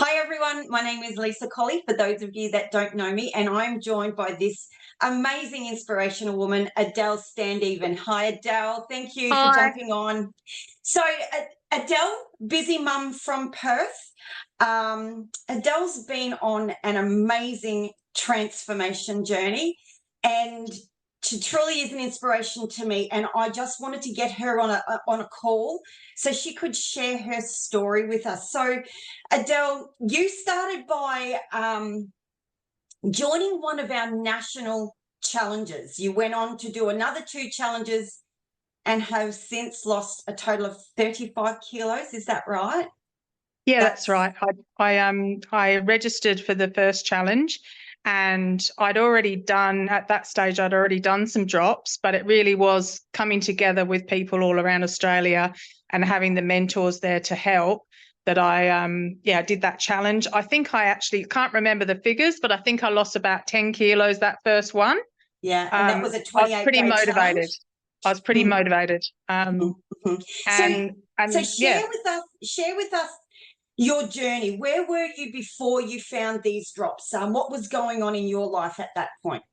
Hi, everyone. My name is Lisa Colley, for those of you that don't know me, and I'm joined by this amazing, inspirational woman, Adele Standeven. Hi, Adele. Thank you for Hi. jumping on. So, Adele, busy mum from Perth. Adele's been on an amazing transformation journey, and she truly is an inspiration to me. And I just wanted to get her on a call so she could share her story with us. So, Adele, you started by joining one of our national challenges. You went on to do another two challenges and have since lost a total of 35 kilos. Is that right? Yeah, that's That's right. I registered for the first challenge, and I'd already done at that stage. I'd already done some drops, but it really was coming together with people all around Australia and having the mentors there to help that I did that challenge. I think I actually can't remember the figures, but I think I lost about 10 kilos that first one. yeah, and that was a I was pretty 28-day challenge. motivated. I was pretty Mm, motivated. mm, mm. So, And so yeah. share with us your journey. Where were you before you found these drops? What was going on in your life at that point?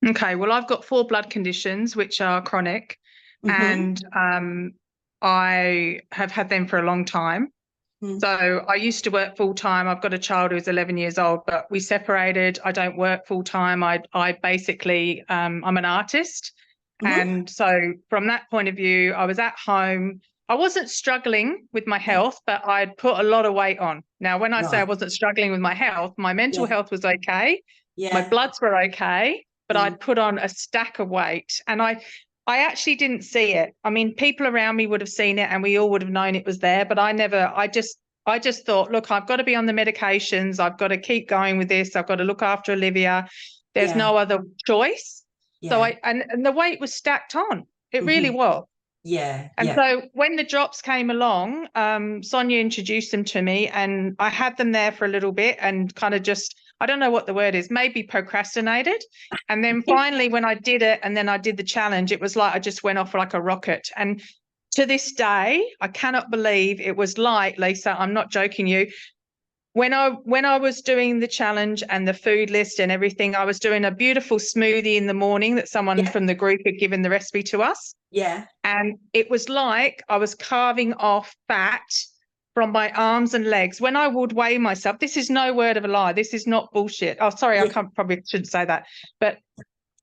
Okay, well, I've got four blood conditions which are chronic, Mm-hmm. and I have had them for a long time. Mm-hmm. So I used to work full time. I've got a child who's 11 years old, but we separated. I don't work full time. I basically I'm an artist, Mm-hmm. and so from that point of view, I was at home. I wasn't struggling with my Yeah. health, but I'd put a lot of weight on. Now, when I say I Right. wasn't struggling with my health, my mental Yeah. health was okay. My Yeah. bloods were okay, but Mm. I'd put on a stack of weight, and I actually didn't see it. I mean, people around me would have seen it and we all would have known it was there, but I just thought, look, I've got to be on the medications. I've got to keep going with this. I've got to look after Olivia. There's Yeah. no other choice. So Yeah. and the weight was stacked on. It really Mm-hmm. was. Yeah. And Yeah. so when the drops came along, Sonia introduced them to me, and I had them there for a little bit and kind of just, I don't know what the word is, maybe procrastinated. And then finally, when I did it and then I did the challenge, it was like I just went off like a rocket. And to this day, I cannot believe it was like, Lisa, I'm not joking you, when I was doing the challenge and the food list and everything, I was doing a beautiful smoothie in the morning that someone Yeah. from the group had given the recipe to us. Yeah. And it was like I was carving off fat from my arms and legs. When I would weigh myself, this is no word of a lie. This is not bullshit. Oh, sorry, I Yeah. can't, probably shouldn't say that. But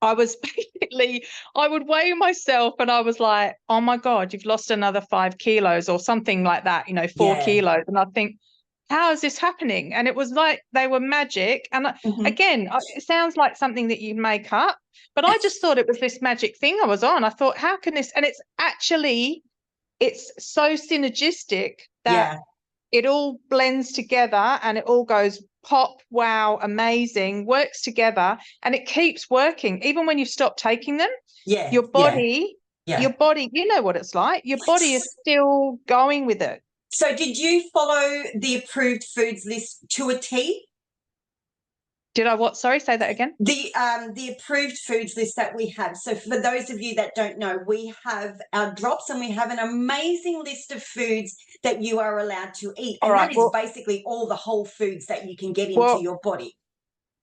I was basically, I would weigh myself and I was like, oh my God, you've lost another 5 kilos or something like that, 4 kilos. And I think, how is this happening? And it was like they were magic. And Mm-hmm. again, it sounds like something that you make up, but I just thought it was this magic thing I was on. I thought, how can this? And it's so synergistic that Yeah. it all blends together and it all goes pop, wow, amazing, works together, and it keeps working. Even when you stop taking them, Yeah. your Yeah. body, Yeah. you know what it's like. Your body is still going with it. So, did you follow the approved foods list to a T? Did I what? Sorry, say that again. The approved foods list that we have. So, for those of you that don't know, we have our drops and we have an amazing list of foods that you are allowed to eat, All and that right. is basically all the whole foods that you can get into Well, your body.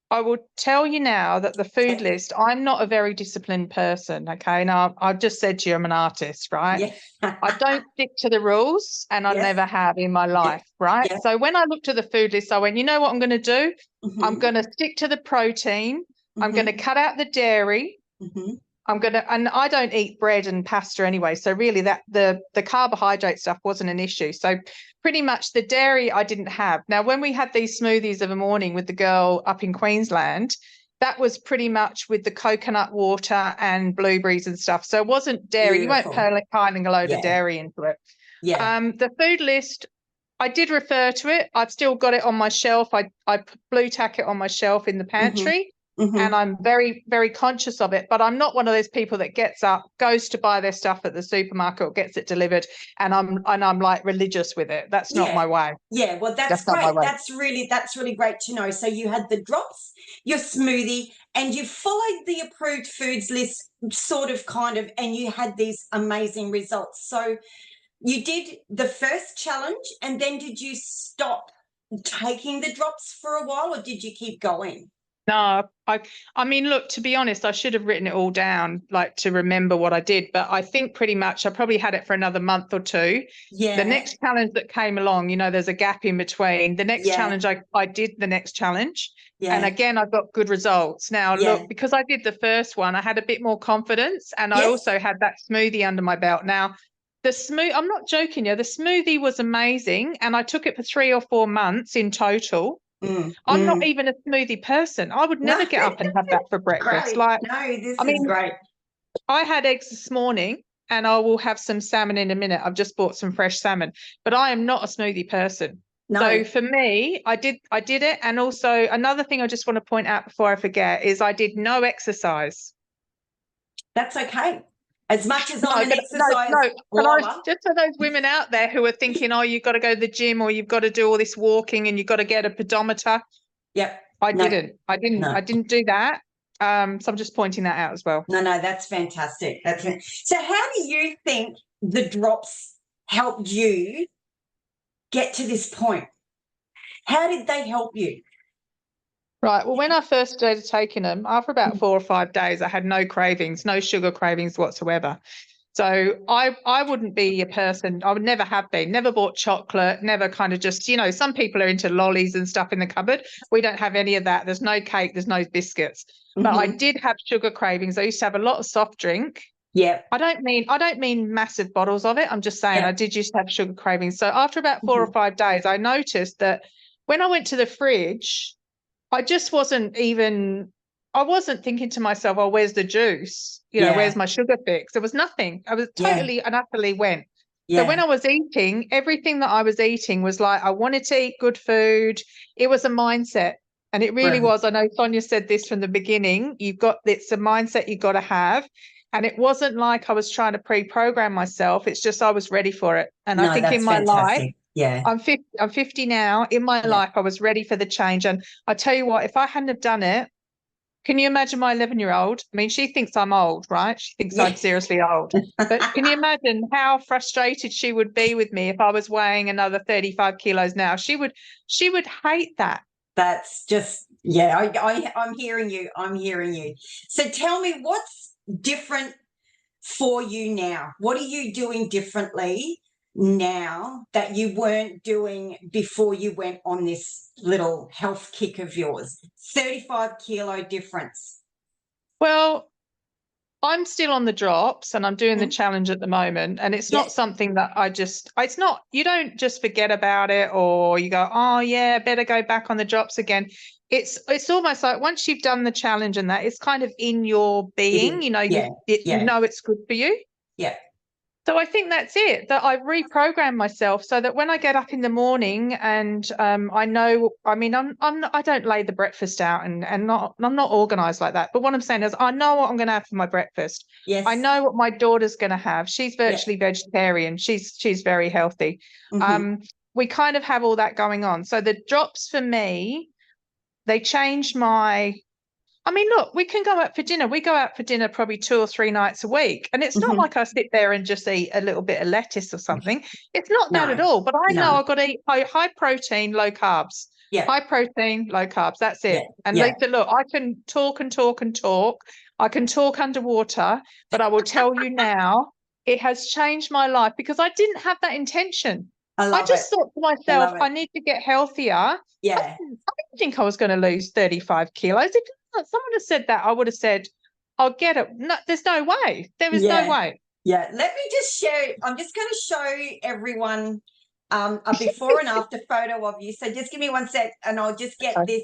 I will tell you now that the food Okay? list, I'm not a very disciplined person. Okay. Now, I've just said to you, I'm an artist, right? Yeah. I don't stick to the rules, and I Yes. never have in my Yeah. life, right? Yeah. So when I looked at the food list, I went, you know what I'm going to do? I'm Mm-hmm. going to stick to the protein. I'm going to Mm-hmm. cut out the dairy. Mm-hmm. And I don't eat bread and pasta anyway. So really that the carbohydrate stuff wasn't an issue. So pretty much the dairy I didn't have. Now, when we had these smoothies of a morning with the girl up in Queensland, that was pretty much with the coconut water and blueberries and stuff. So it wasn't dairy. You weren't Beautiful. piling a load of Yeah. dairy into it. Yeah. The food list, I did refer to it. I've still got it on my shelf. I blue tack it on my shelf in the Mm-hmm. pantry, Mm-hmm. and I'm very, very conscious of it. But I'm not one of those people that gets up, goes to buy their stuff at the supermarket or gets it delivered, and I'm like religious with it. That's not Yeah. my way. Yeah. Well, that's That's not my great. way. That's really great to know. So you had the drops, your smoothie, and you followed the approved foods list sort of kind of, and you had these amazing results. So you did the first challenge, and then did you stop taking the drops for a while, or did you keep going? No, I mean, look, to be honest, I should have written it all down, like to remember what I did. But I think pretty much I probably had it for another month or two. The Yeah. next challenge that came along, there's a gap in between. The next Yeah. challenge, I did the next challenge. Yeah. And again, I got good results. Now, Yeah. look, because I did the first one, I had a bit more confidence, and I Yes. also had that smoothie under my belt. Now, I'm not joking you, the smoothie was amazing, and I took it for 3 or 4 months in total. I'm not even a smoothie person. I would never No. get up and have that for breakfast. Great. Like, No, this I is mean, great. I had eggs this morning, and I will have some salmon in a minute. I've just bought some fresh salmon, but I am not a smoothie person. No. So for me, I did it. And also another thing I just want to point out before I forget is I did no exercise. That's okay. As much as No, I'm an but exercise lover. just for those women out there who are thinking, oh, you've got to go to the gym, or you've got to do all this walking, and you've got to get a pedometer. Yep. I No. didn't do that. So I'm just pointing that out as well. No, that's fantastic. So how do you think the drops helped you get to this point? How did they help you? Right. Well, when I first started taking them, after about 4 or 5 days, I had no cravings, no sugar cravings whatsoever. So I wouldn't be a person, I would never have been, never bought chocolate, never kind of just, some people are into lollies and stuff in the cupboard. We don't have any of that. There's no cake, there's no biscuits. But I did have sugar cravings. I used to have a lot of soft drink. Yeah. I don't mean massive bottles of it. I'm just saying I did used to have sugar cravings. So after about 4 or 5 days, I noticed that when I went to the fridge, I wasn't thinking to myself, oh, where's the juice? Where's my sugar fix? There was nothing. I was totally and utterly went. So when I was eating, everything that I was eating was like, I wanted to eat good food. It was a mindset. And it really was. I know Sonia said this from the beginning. It's a mindset you've got to have. And it wasn't like I was trying to pre-program myself. It's just I was ready for it. And I think in my life, I'm 50 now. In my life, I was ready for the change. And I tell you what, if I hadn't have done it, can you imagine my 11-year-old? I mean, she thinks I'm old, right? She thinks I'm seriously old. But can you imagine how frustrated she would be with me if I was weighing another 35 kilos now? She would hate that. That's just, I'm hearing you. I'm hearing you. So tell me, what's different for you now? What are you doing differently now that you weren't doing before you went on this little health kick of yours? 35 kilo difference. Well, I'm still on the drops and I'm doing the challenge at the moment. And it's not something that you don't just forget about it, or you go, oh yeah, better go back on the drops again. It's almost like once you've done the challenge and that, it's kind of in your being, you know it's good for you. Yeah. So I think that's it, that I've reprogrammed myself so that when I get up in the morning and I know, I mean, I don't lay the breakfast out and I'm not organized like that. But what I'm saying is I know what I'm going to have for my breakfast. Yes. I know what my daughter's going to have. She's virtually vegetarian. She's very healthy. We kind of have all that going on. So the drops for me, they changed I mean, look, we can go out for dinner. We go out for dinner probably 2 or 3 nights a week. And it's not like I sit there and just eat a little bit of lettuce or something. It's not that at all. But I know I've got to eat high protein, low carbs. Yeah. High protein, low carbs. That's it. And Lisa, look, I can talk and talk and talk. I can talk underwater. But I will tell you now, it has changed my life because I didn't have that intention. I just thought to myself, I need to get healthier. Yeah. I didn't think I was going to lose 35 kilos. If someone had said that, I would have said, I'll get it. No, there's no way. There is no way. Yeah. Let me just share. I'm just going to show everyone a before and after photo of you. So just give me 1 sec and I'll just get this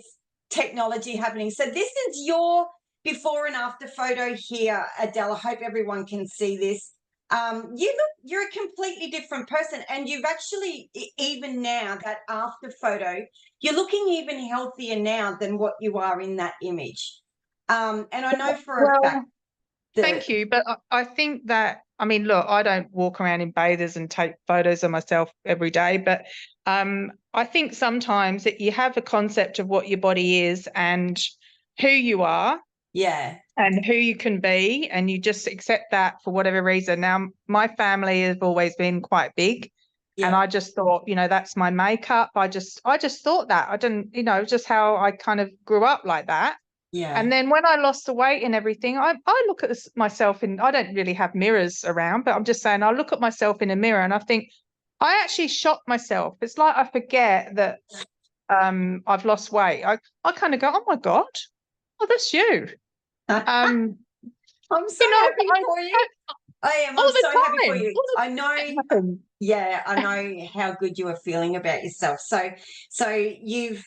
technology happening. So this is your before and after photo here, Adele. I hope everyone can see this. You're a completely different person, and you've actually, even now, that after photo, you're looking even healthier now than what you are in that image. And I know for a fact thank you, but I think that, I mean, look, I don't walk around in bathers and take photos of myself every day, but I think sometimes that you have a concept of what your body is and who you are. Yeah. And who you can be, and you just accept that for whatever reason. Now, my family has always been quite big. And I just thought, you know, that's my makeup. I just thought that. I didn't, you know, just how I kind of grew up like that. Yeah. And then when I lost the weight and everything, I look at myself I don't really have mirrors around, but I'm just saying I look at myself in a mirror and I think I actually shock myself. It's like I forget that I've lost weight. I kind of go, oh my God, oh, that's you. I'm so you know, happy for you. I am. I'm so happy for you. I know. Yeah, I know how good you are feeling about yourself. So you've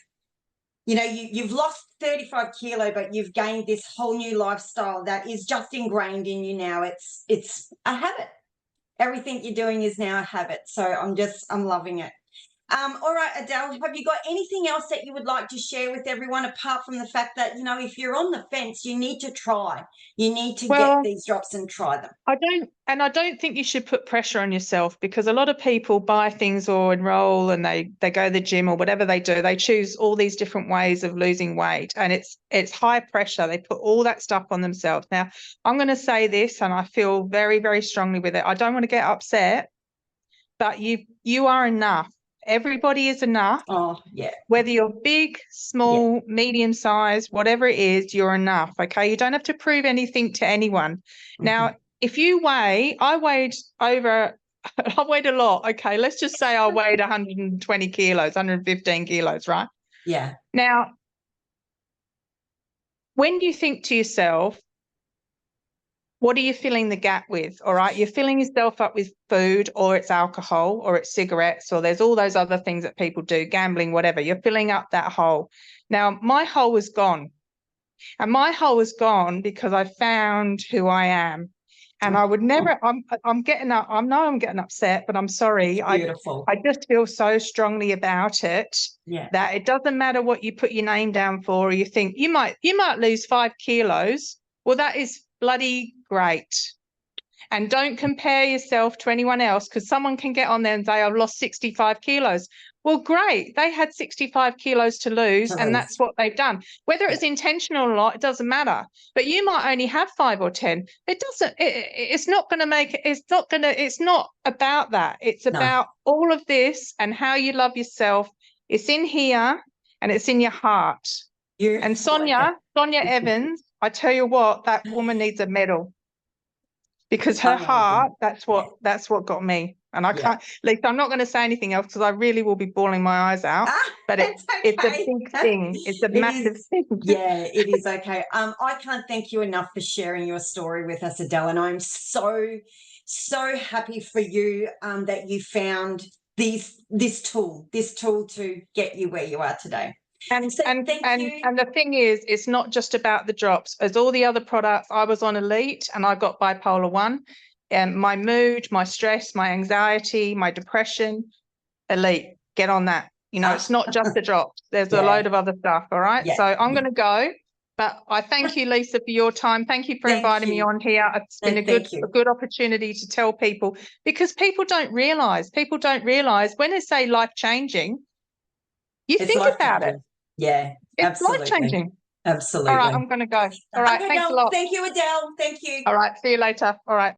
lost 35 kilo, but you've gained this whole new lifestyle that is just ingrained in you now. It's a habit. Everything you're doing is now a habit. So I'm loving it. All right, Adele, have you got anything else that you would like to share with everyone apart from the fact that, you know, if you're on the fence, you need to try. You need to get these drops and try them. I don't think you should put pressure on yourself, because a lot of people buy things or enroll and they go to the gym or whatever they do. They choose all these different ways of losing weight, and it's high pressure. They put all that stuff on themselves. Now, I'm going to say this, and I feel very, very strongly with it. I don't want to get upset, but you are enough. Everybody is enough. Oh, yeah. Whether you're big, small, medium size, whatever it is, you're enough. Okay. You don't have to prove anything to anyone. Mm-hmm. Now, if you I weighed a lot. Okay. Let's just say I weighed 120 kilos, 115 kilos, right? Yeah. Now, when you think to yourself, what are you filling the gap with? All right. You're filling yourself up with food, or it's alcohol, or it's cigarettes, or there's all those other things that people do, gambling, whatever. You're filling up that hole. Now, my hole was gone. And my hole was gone because I found who I am. And I would never, I'm getting up. I know I'm getting upset, but I'm sorry. Beautiful. I just feel so strongly about it that it doesn't matter what you put your name down for, or you think you might lose 5 kilos. Well, that is bloody great. And don't compare yourself to anyone else, because someone can get on there and say, I've lost 65 kilos. Well, great. They had 65 kilos to lose, and that's what they've done. Whether it's intentional or not, it doesn't matter. But you might only have 5 or 10. It doesn't, it's not going to make it, it's not about that. It's about all of this and how you love yourself. It's in here and it's in your heart. And Sonia Evans, I tell you what, that woman needs a medal. Because her heart, that's what got me. And I can't, Lisa, I'm not going to say anything else because I really will be bawling my eyes out. But it's a big thing. It's a massive thing. Yeah, it is okay. I can't thank you enough for sharing your story with us, Adele. And I'm so happy for you that you found this tool to get you where you are today. And the thing is, it's not just about the drops. As all the other products, I was on Elite and I got Bipolar 1. And my mood, my stress, my anxiety, my depression, Elite, get on that. You know, it's not just the drops. There's a load of other stuff, all right? So I'm going to go. But I thank you, Lisa, for your time. Thank you for inviting me on here. It's been a good opportunity to tell people, because people don't realise when they say life-changing, it's think about it. Yeah, it's life-changing. Absolutely. All right, I'm going to go. All right, thanks a lot. Thank you, Adele. Thank you. All right, see you later. All right.